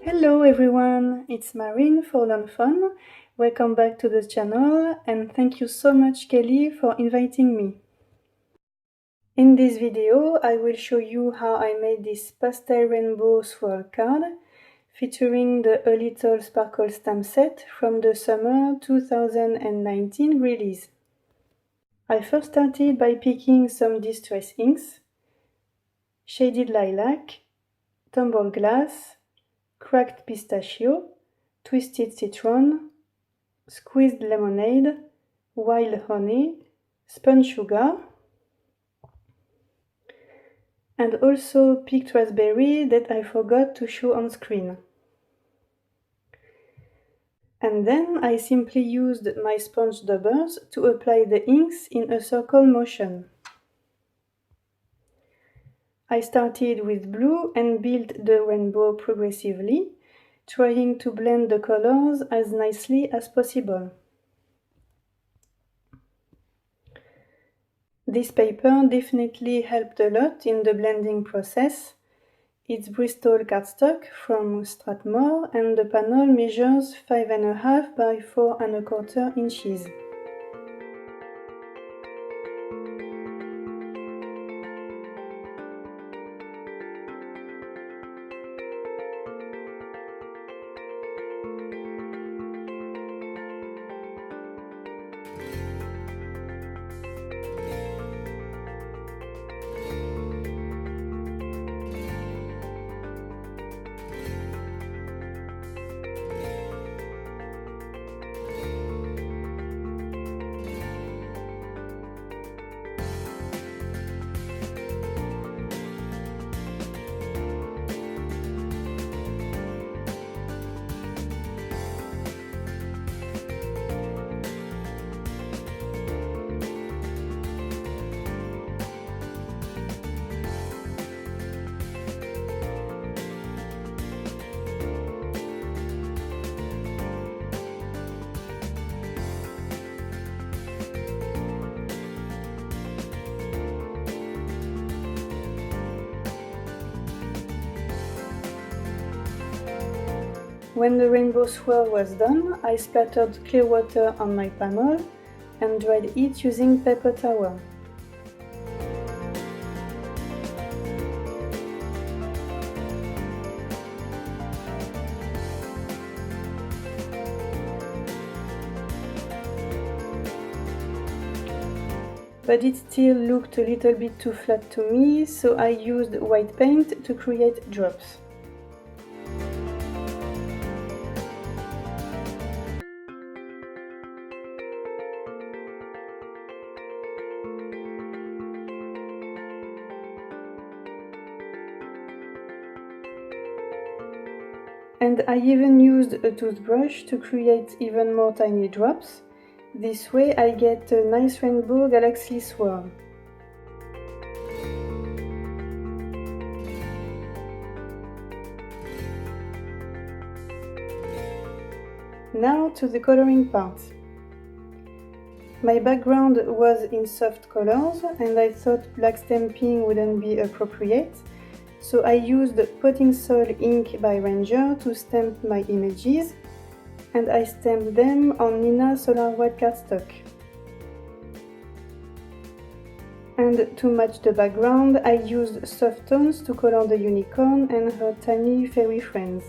Hello everyone, it's Marine for lawnfawn. Welcome back to the channel and thank you so much Kelly for inviting me. In this video I will show you how I made this pastel rainbow swirl card featuring the A Little Sparkle stamp set from the summer 2019 release. I first started by picking some distress inks, shaded lilac, tumbled glass, cracked pistachio, twisted citron, squeezed lemonade, wild honey, spun sugar, and also picked raspberry that I forgot to show on screen. And then I simply used my sponge daubers to apply the inks in a circle motion. I started with blue and built the rainbow progressively, trying to blend the colors as nicely as possible. This paper definitely helped a lot in the blending process. It's Bristol cardstock from Strathmore and the panel measures 5.5 by 4.25 inches. When the rainbow swirl was done, I splattered clear water on my panel and dried it using paper towel. But it still looked a little bit too flat to me, so I used white paint to create drops. And I even used a toothbrush to create even more tiny drops. This way I get a nice rainbow galaxy swirl. Now to the coloring part. My background was in soft colors and I thought black stamping wouldn't be appropriate. So I used Potting Soil ink by Ranger to stamp my images, and I stamped them on Nina Solar White cardstock. And to match the background, I used soft tones to color the unicorn and her tiny fairy friends.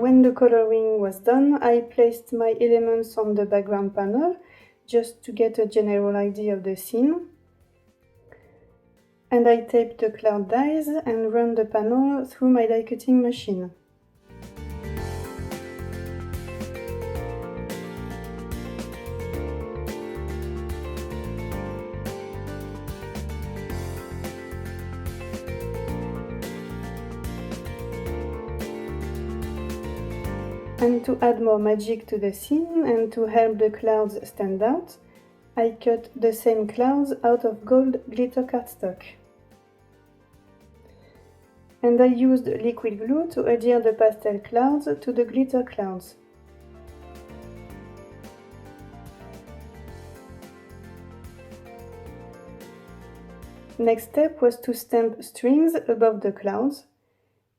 When the coloring was done, I placed my elements on the background panel just to get a general idea of the scene. And I taped the cloud dies and run the panel through my die cutting machine. And to add more magic to the scene and to help the clouds stand out, I cut the same clouds out of gold glitter cardstock. And I used liquid glue to adhere the pastel clouds to the glitter clouds. Next step was to stamp strings above the clouds.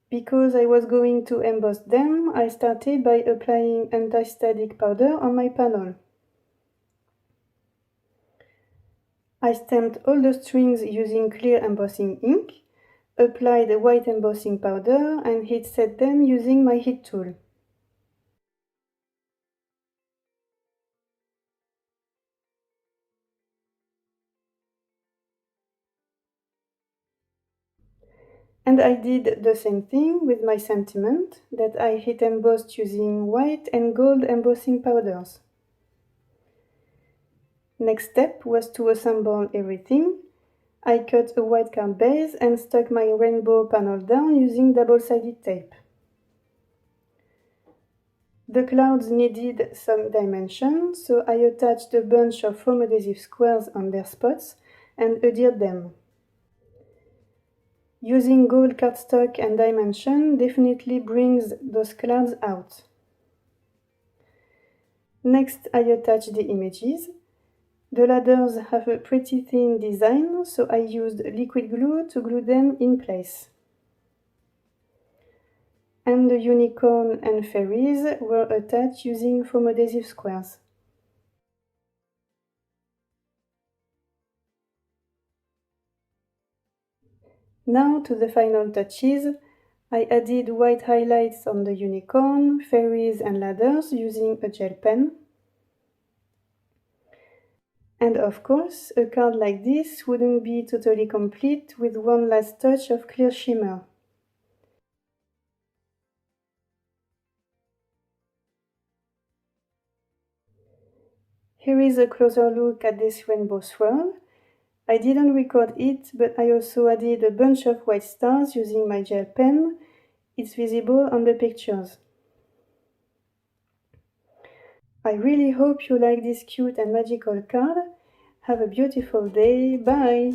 Because I was going to emboss them, I started by applying anti-static powder on my panel. I stamped all the strings using clear embossing ink, applied a white embossing powder and heat set them using my heat tool. And I did the same thing with my sentiment that I heat embossed using white and gold embossing powders. Next step was to assemble everything. I cut a white card base and stuck my rainbow panel down using double-sided tape. The clouds needed some dimension, so I attached a bunch of foam adhesive squares on their spots and adhered them. Using gold cardstock and dimension definitely brings those clouds out. Next, I attach the images. The ladders have a pretty thin design, so I used liquid glue to glue them in place. And the unicorn and fairies were attached using foam adhesive squares. Now to the final touches. I added white highlights on the unicorn, fairies and ladders using a gel pen. And of course, a card like this wouldn't be totally complete with one last touch of clear shimmer. Here is a closer look at this rainbow swirl. I didn't record it, but I also added a bunch of white stars using my gel pen. It's visible on the pictures. I really hope you like this cute and magical card. Have a beautiful day. Bye!